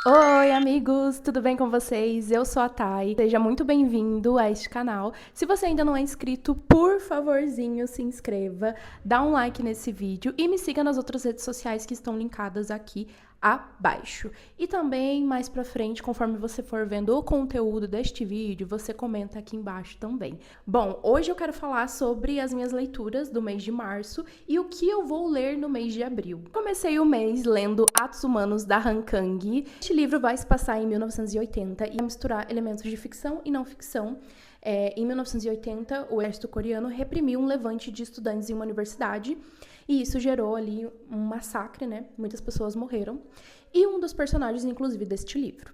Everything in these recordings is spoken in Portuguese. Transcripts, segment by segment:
Oi, amigos, tudo bem com vocês? Eu sou a Thay. Seja muito bem-vindo a este canal. Se você ainda não é inscrito, por favorzinho, se inscreva, dá um like nesse vídeo e me siga nas outras redes sociais que estão linkadas aqui abaixo. E também, mais pra frente, conforme você for vendo o conteúdo deste vídeo, você comenta aqui embaixo também. Bom, hoje eu quero falar sobre as minhas leituras do mês de março e o que eu vou ler no mês de abril. Comecei o mês lendo Atos Humanos, da Han Kang. Este livro vai se passar em 1980 e vai misturar elementos de ficção e não ficção. Em 1980, o exército coreano reprimiu um levante de estudantes em uma universidade e isso gerou ali um massacre, né? Muitas pessoas morreram. E um dos personagens, inclusive, deste livro.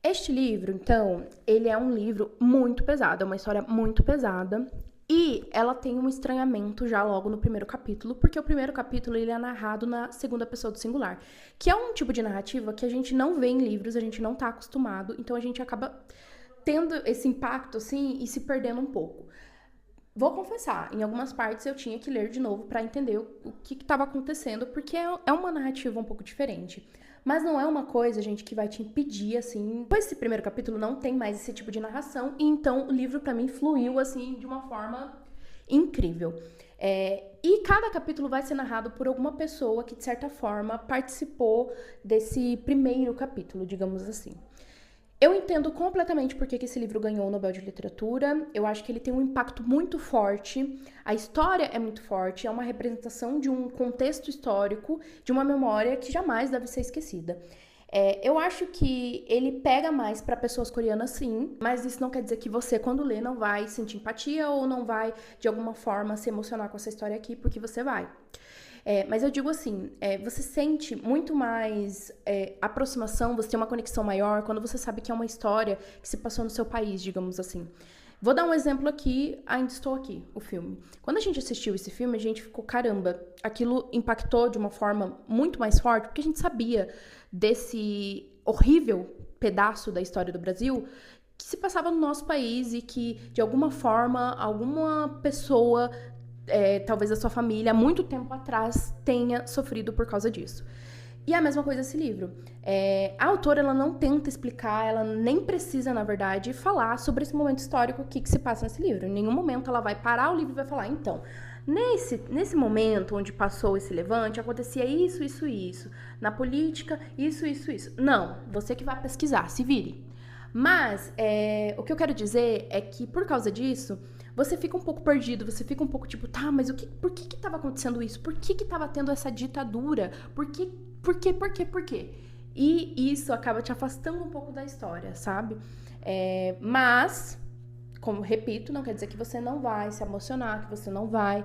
Este livro, então, ele é um livro muito pesado, é uma história muito pesada. E ela tem um estranhamento já logo no primeiro capítulo, porque o primeiro capítulo ele é narrado na segunda pessoa do singular, que é um tipo de narrativa que a gente não vê em livros, a gente não tá acostumado, então a gente acaba tendo esse impacto assim e se perdendo um pouco. Vou confessar, em algumas partes eu tinha que ler de novo para entender o que estava acontecendo, porque é uma narrativa um pouco diferente. Mas não é uma coisa, gente, que vai te impedir, assim. Depois desse primeiro capítulo não tem mais esse tipo de narração, e então o livro para mim fluiu, assim, de uma forma incrível. E cada capítulo vai ser narrado por alguma pessoa que, de certa forma, participou desse primeiro capítulo, digamos assim. Eu entendo completamente por que esse livro ganhou o Nobel de Literatura. Eu acho que ele tem um impacto muito forte. A história é muito forte, é uma representação de um contexto histórico, de uma memória que jamais deve ser esquecida. Eu acho que ele pega mais para pessoas coreanas, sim, mas isso não quer dizer que você, quando lê, não vai sentir empatia ou não vai, de alguma forma, se emocionar com essa história aqui, porque você vai. Mas eu digo assim, você sente muito mais aproximação, você tem uma conexão maior quando você sabe que é uma história que se passou no seu país, digamos assim. Vou dar um exemplo aqui, Ainda Estou Aqui, o filme. Quando a gente assistiu esse filme, a gente ficou, caramba, aquilo impactou de uma forma muito mais forte, porque a gente sabia desse horrível pedaço da história do Brasil que se passava no nosso país e que, de alguma forma, alguma pessoa talvez a sua família, há muito tempo atrás, tenha sofrido por causa disso. E é a mesma coisa esse livro. A autora ela não tenta explicar, ela nem precisa, na verdade, falar sobre esse momento histórico que se passa nesse livro. Em nenhum momento ela vai parar o livro e vai falar, então, nesse momento onde passou esse levante, acontecia isso, isso e isso. Na política, isso, isso, isso. Não, você que vai pesquisar, se vire. Mas o que eu quero dizer é que, por causa disso, você fica um pouco perdido, você fica um pouco tipo, tá, mas por que que tava acontecendo isso? Por que que tava tendo essa ditadura? Por quê? E isso acaba te afastando um pouco da história, sabe? Mas, como repito, não quer dizer que você não vai se emocionar, que você não vai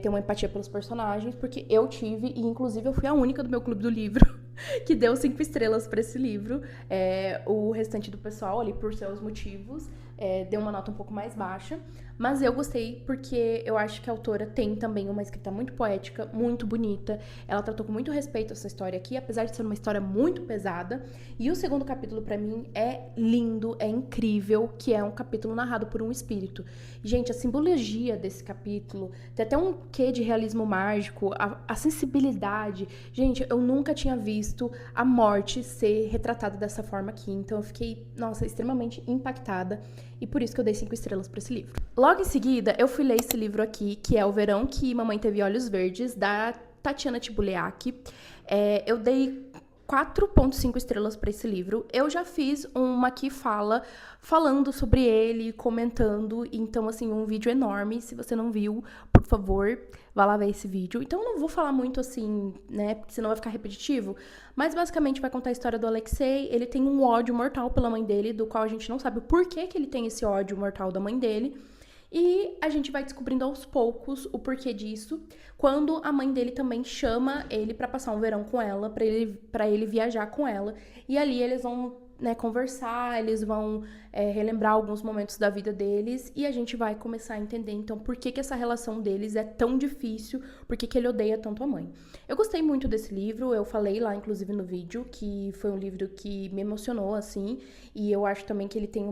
ter uma empatia pelos personagens, porque eu tive, e inclusive eu fui a única do meu clube do livro que deu 5 estrelas para esse livro. O restante do pessoal, ali, por seus motivos, deu uma nota um pouco mais baixa. Mas eu gostei porque eu acho que a autora tem também uma escrita muito poética, muito bonita. Ela tratou com muito respeito essa história aqui, apesar de ser uma história muito pesada. E o segundo capítulo, para mim, é lindo, é incrível, que é um capítulo narrado por um espírito. Gente, a simbologia desse capítulo tem até um quê de realismo mágico, a sensibilidade. Gente, eu nunca tinha visto a morte ser retratada dessa forma aqui. Então eu fiquei, nossa, extremamente impactada. E por isso que eu dei 5 estrelas para esse livro. Logo em seguida, eu fui ler esse livro aqui, que é O Verão que Mamãe Teve Olhos Verdes, da Tatiana Tibuliak. Eu dei 4,5 estrelas para esse livro. Eu já fiz uma que falando sobre ele, comentando. Então, assim, um vídeo enorme. Se você não viu, por favor, vá lá ver esse vídeo. Então, eu não vou falar muito assim, né? Porque senão vai ficar repetitivo. Mas, basicamente, vai contar a história do Alexei. Ele tem um ódio mortal pela mãe dele, do qual a gente não sabe o porquê que ele tem esse ódio mortal da mãe dele. E a gente vai descobrindo aos poucos o porquê disso, quando a mãe dele também chama ele para passar um verão com ela, para ele viajar com ela. E ali eles vão, né, conversar, eles vão relembrar alguns momentos da vida deles e a gente vai começar a entender, então, por que essa relação deles é tão difícil, por que ele odeia tanto a mãe. Eu gostei muito desse livro, eu falei lá, inclusive, no vídeo, que foi um livro que me emocionou, assim, e eu acho também que ele tem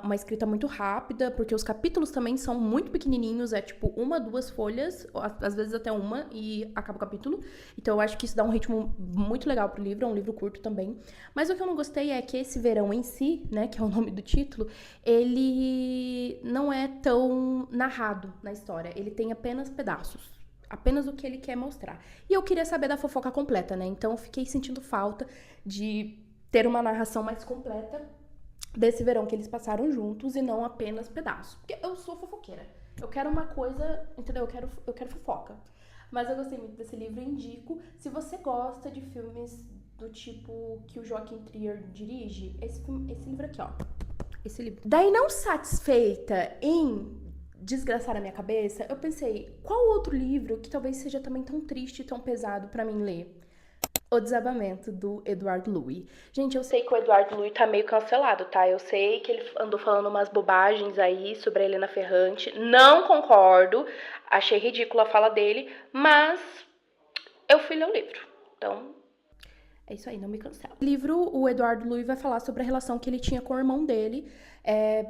uma escrita muito rápida, porque os capítulos também são muito pequenininhos, é tipo 1, 2 folhas, às vezes até uma, e acaba o capítulo. Então eu acho que isso dá um ritmo muito legal pro livro, é um livro curto também. Mas o que eu não gostei é que esse verão em si, né, que é o nome do título, ele não é tão narrado na história, ele tem apenas pedaços. Apenas o que ele quer mostrar. E eu queria saber da fofoca completa, né? Então eu fiquei sentindo falta de ter uma narração mais completa desse verão que eles passaram juntos e não apenas pedaços. Porque eu sou fofoqueira. Eu quero uma coisa, entendeu? Eu quero fofoca. Mas eu gostei muito desse livro e indico. Se você gosta de filmes do tipo que o Joaquim Trier dirige, esse livro aqui, ó. Esse livro. Daí, não satisfeita em desgraçar a minha cabeça, eu pensei, qual outro livro que talvez seja também tão triste e tão pesado pra mim ler? O Desabamento, do Edward Louis. Gente, eu sei que o Edward Louis tá meio cancelado, tá? Eu sei que ele andou falando umas bobagens aí sobre a Helena Ferrante. Não concordo. Achei ridícula a fala dele, mas eu fui ler o livro. Então, é isso aí, não me cancela. No livro, o Edward Louis vai falar sobre a relação que ele tinha com o irmão dele,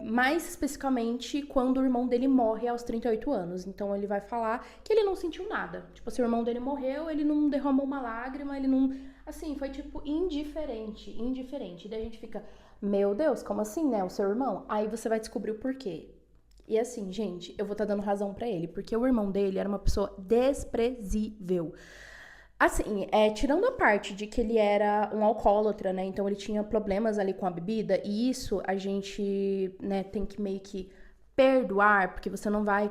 mais especificamente quando o irmão dele morre aos 38 anos. Então ele vai falar que ele não sentiu nada. Tipo, se o irmão dele morreu, ele não derramou uma lágrima, ele não... Assim, foi tipo indiferente. E daí a gente fica, meu Deus, como assim, né? O seu irmão? Aí você vai descobrir o porquê. E assim, gente, eu vou estar dando razão pra ele, porque o irmão dele era uma pessoa desprezível. Assim, tirando a parte de que ele era um alcoólatra, né? Então ele tinha problemas ali com a bebida, e isso a gente, né, tem que meio que perdoar, porque você não vai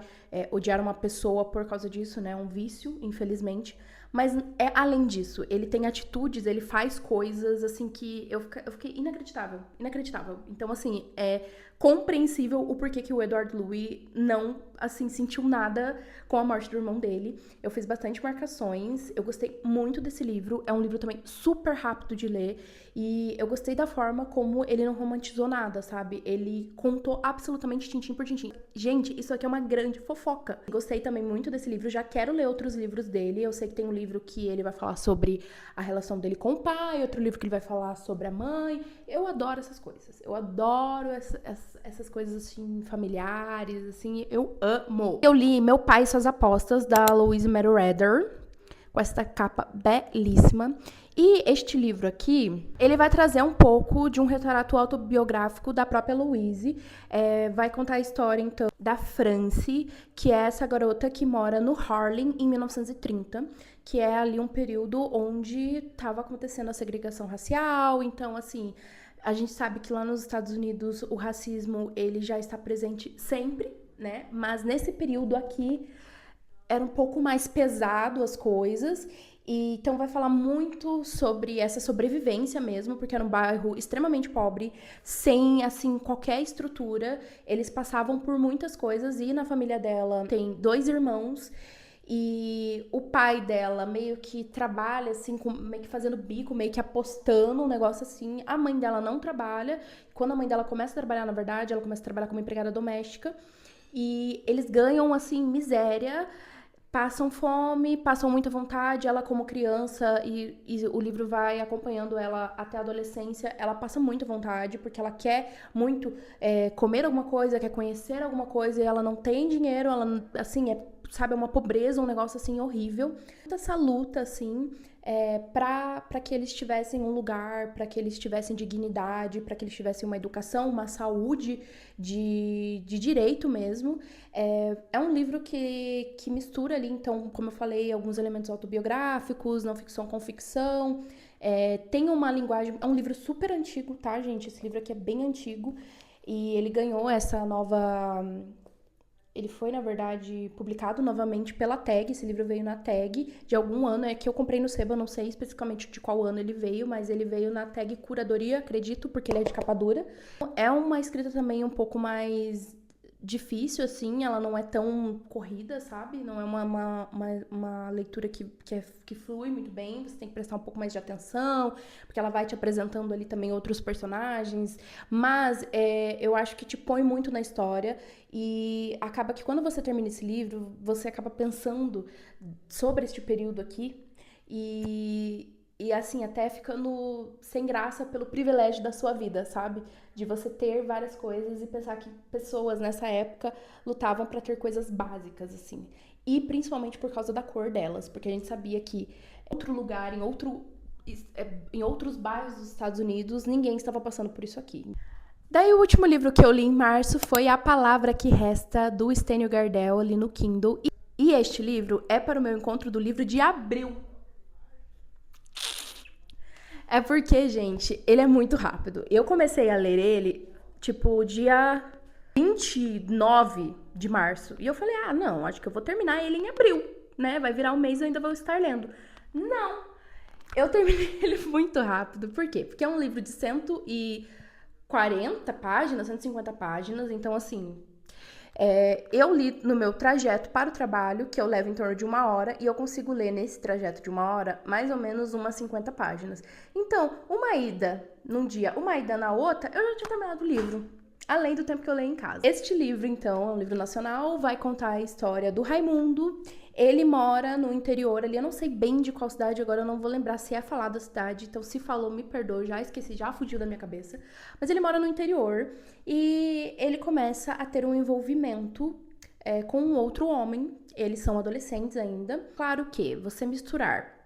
odiar uma pessoa por causa disso, né? É um vício, infelizmente. Mas além disso, ele tem atitudes, ele faz coisas, assim, que eu fiquei inacreditável. Inacreditável. Então, assim, é compreensível o porquê que o Edward Louis não, assim, sentiu nada com a morte do irmão dele. Eu fiz bastante marcações, eu gostei muito desse livro. É um livro também super rápido de ler. E eu gostei da forma como ele não romantizou nada, sabe? Ele contou absolutamente tintim por tintim. Gente, isso aqui é uma grande fofoca. Gostei também muito desse livro, já quero ler outros livros dele. Eu sei que tem um livro que ele vai falar sobre a relação dele com o pai, outro livro que ele vai falar sobre a mãe. Eu adoro essas coisas. Eu adoro essas coisas, assim, familiares, assim, eu amo. Eu li Meu Pai e Suas Apostas, da Louise Meriwether, com essa capa belíssima. E este livro aqui, ele vai trazer um pouco de um retrato autobiográfico da própria Louise. Vai contar a história, então, da Francie, que é essa garota que mora no Harlem em 1930, que é ali um período onde estava acontecendo a segregação racial. Então, assim, a gente sabe que lá nos Estados Unidos o racismo, ele já está presente sempre, né? Mas nesse período aqui era um pouco mais pesado as coisas. E então vai falar muito sobre essa sobrevivência mesmo, porque era um bairro extremamente pobre, sem assim qualquer estrutura. Eles passavam por muitas coisas e na família dela tem 2 irmãos e o pai dela meio que trabalha assim, meio que fazendo bico, meio que apostando um negócio assim. A mãe dela não trabalha. Quando a mãe dela começa a trabalhar, na verdade, ela começa a trabalhar como empregada doméstica. E eles ganham assim miséria, passam fome, passam muita vontade. Ela, como criança, e o livro vai acompanhando ela até a adolescência, ela passa muita vontade, porque ela quer muito comer alguma coisa, quer conhecer alguma coisa, e ela não tem dinheiro, ela, assim, sabe, é uma pobreza, um negócio, assim, horrível. Essa luta, assim, para que eles tivessem um lugar, para que eles tivessem dignidade, para que eles tivessem uma educação, uma saúde de direito mesmo. É um livro que mistura ali, então, como eu falei, alguns elementos autobiográficos, não ficção com ficção. Tem uma linguagem... É um livro super antigo, tá, gente? Esse livro aqui é bem antigo. E ele ganhou essa nova... Ele foi, na verdade, publicado novamente pela Tag. Esse livro veio na Tag de algum ano. É que eu comprei no Sebo, não sei especificamente de qual ano ele veio, mas ele veio na Tag Curadoria, acredito, porque ele é de capa dura. É uma escrita também um pouco mais difícil, assim, ela não é tão corrida, sabe? Não é uma leitura que flui muito bem, você tem que prestar um pouco mais de atenção, porque ela vai te apresentando ali também outros personagens, mas eu acho que te põe muito na história e acaba que quando você termina esse livro, você acaba pensando sobre este período aqui e E assim, até ficando sem graça pelo privilégio da sua vida, sabe? De você ter várias coisas e pensar que pessoas nessa época lutavam pra ter coisas básicas, assim. E principalmente por causa da cor delas, porque a gente sabia que em outro lugar, em outros bairros dos Estados Unidos, ninguém estava passando por isso aqui. Daí o último livro que eu li em março foi A Palavra que Resta, do Stênio Gardel, ali no Kindle. E este livro é para o meu encontro do livro de abril. É porque, gente, ele é muito rápido. Eu comecei a ler ele, tipo, dia 29 de março. E eu falei, não, acho que eu vou terminar ele em abril, né? Vai virar um mês e eu ainda vou estar lendo. Não! Eu terminei ele muito rápido. Por quê? Porque é um livro de 140 páginas, 150 páginas. Então, assim, eu li no meu trajeto para o trabalho, que eu levo em torno de 1 hora, e eu consigo ler nesse trajeto de 1 hora mais ou menos umas 50 páginas. Então, uma ida num dia, uma ida na outra, eu já tinha terminado o livro. Além do tempo que eu leio em casa. Este livro, então, é um livro nacional, vai contar a história do Raimundo. Ele mora no interior ali, eu não sei bem de qual cidade, agora eu não vou lembrar se é falado a cidade, então se falou, me perdoe, já esqueci, já fugiu da minha cabeça. Mas ele mora no interior e ele começa a ter um envolvimento com um outro homem, eles são adolescentes ainda. Claro que você misturar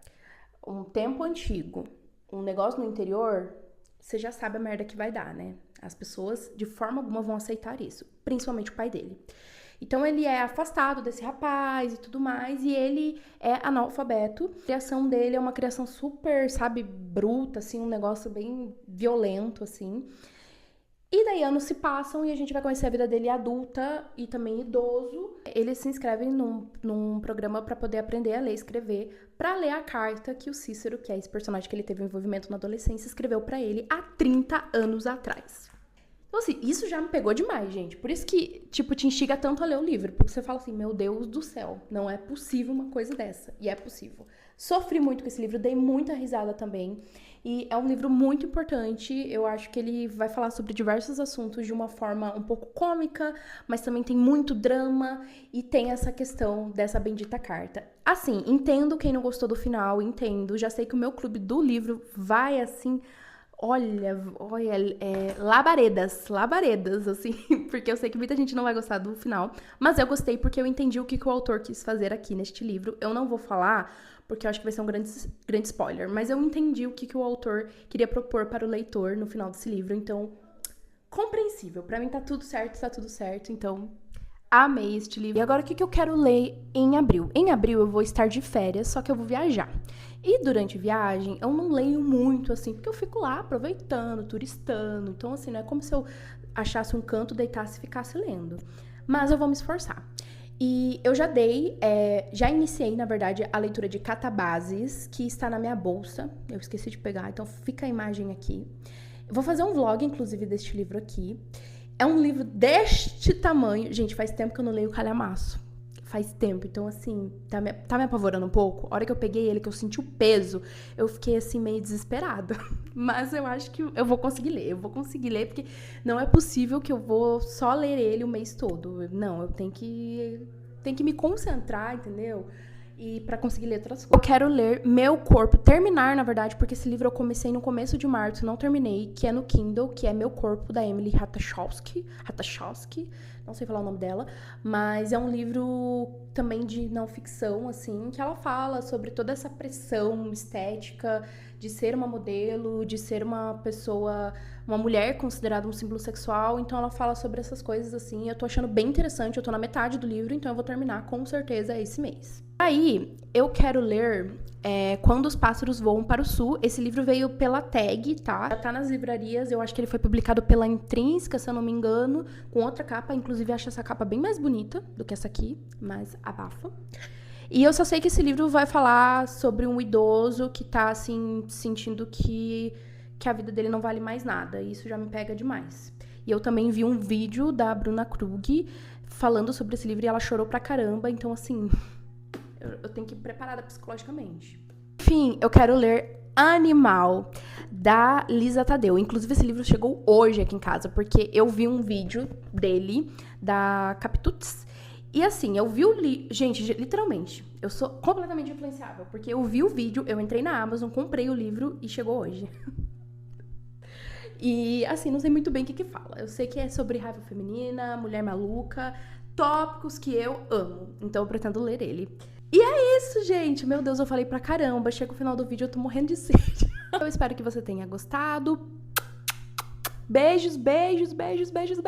um tempo antigo, um negócio no interior, você já sabe a merda que vai dar, né? As pessoas, de forma alguma, vão aceitar isso. Principalmente o pai dele. Então, ele é afastado desse rapaz e tudo mais. E ele é analfabeto. A criação dele é uma criação super, sabe, bruta, assim. Um negócio bem violento, assim. E daí anos se passam e a gente vai conhecer a vida dele adulta e também idoso. Ele se inscreve num programa para poder aprender a ler e escrever, para ler a carta que o Cícero, que é esse personagem que ele teve um envolvimento na adolescência, escreveu para ele há 30 anos atrás. Então, assim, isso já me pegou demais, gente. Por isso que, tipo, te instiga tanto a ler o livro. Porque você fala assim, meu Deus do céu, não é possível uma coisa dessa. E é possível. Sofri muito com esse livro, dei muita risada também. E é um livro muito importante. Eu acho que ele vai falar sobre diversos assuntos de uma forma um pouco cômica, mas também tem muito drama e tem essa questão dessa bendita carta. Assim, entendo quem não gostou do final, entendo. Já sei que o meu clube do livro vai, assim... Olha, labaredas, assim, porque eu sei que muita gente não vai gostar do final, mas eu gostei porque eu entendi o que o autor quis fazer aqui neste livro. Eu não vou falar, porque eu acho que vai ser um grande spoiler, mas eu entendi o que o autor queria propor para o leitor no final desse livro, então, compreensível. Pra mim tá tudo certo, então... Amei este livro. E agora, o que eu quero ler em abril? Em abril, eu vou estar de férias, só que eu vou viajar. E durante a viagem, eu não leio muito, assim, porque eu fico lá aproveitando, turistando. Então, assim, não é como se eu achasse um canto, deitasse e ficasse lendo. Mas eu vou me esforçar. E eu já iniciei, na verdade, a leitura de Catabases, que está na minha bolsa. Eu esqueci de pegar, então fica a imagem aqui. Eu vou fazer um vlog, inclusive, deste livro aqui. É um livro deste tamanho. Gente, faz tempo que eu não leio Calhamaço. Faz tempo. Então, assim, tá me apavorando um pouco. A hora que eu peguei ele, que eu senti o peso, eu fiquei, assim, meio desesperada. Mas eu acho que eu vou conseguir ler. Eu vou conseguir ler, porque não é possível que eu vou só ler ele o mês todo. Não, eu tenho que me concentrar, entendeu? E pra conseguir ler outras coisas. Eu quero ler Meu Corpo, terminar, na verdade, porque esse livro eu comecei no começo de março, não terminei, que é no Kindle, que é Meu Corpo, da Emily Ratajkowski, não sei falar o nome dela, mas é um livro também de não ficção, assim, que ela fala sobre toda essa pressão estética de ser uma modelo, de ser uma pessoa, uma mulher considerada um símbolo sexual, então ela fala sobre essas coisas, assim, eu tô achando bem interessante, eu tô na metade do livro, então eu vou terminar com certeza esse mês. Aí, eu quero ler Quando os Pássaros Voam para o Sul. Esse livro veio pela Tag, tá? Já tá nas livrarias, eu acho que ele foi publicado pela Intrínseca, se eu não me engano, com outra capa, inclusive acho essa capa bem mais bonita do que essa aqui, mas abafa. E eu só sei que esse livro vai falar sobre um idoso que tá, assim, sentindo que a vida dele não vale mais nada, e isso já me pega demais. E eu também vi um vídeo da Bruna Krug falando sobre esse livro e ela chorou pra caramba, então, assim... Eu tenho que ir preparada psicologicamente. Enfim, eu quero ler Animal, da Lisa Tadeu. Inclusive, esse livro chegou hoje aqui em casa, porque eu vi um vídeo dele, da Capituts, E assim, eu vi o livro. Gente, literalmente, eu sou completamente influenciável. Porque eu vi o vídeo, eu entrei na Amazon, comprei o livro e chegou hoje. E assim, não sei muito bem o que que fala. Eu sei que é sobre raiva feminina, mulher maluca, tópicos que eu amo. Então eu pretendo ler ele. E é isso, gente. Meu Deus, eu falei pra caramba. Chega o final do vídeo, eu tô morrendo de sede. Eu espero que você tenha gostado. Beijos, beijos, beijos, beijos, beijos.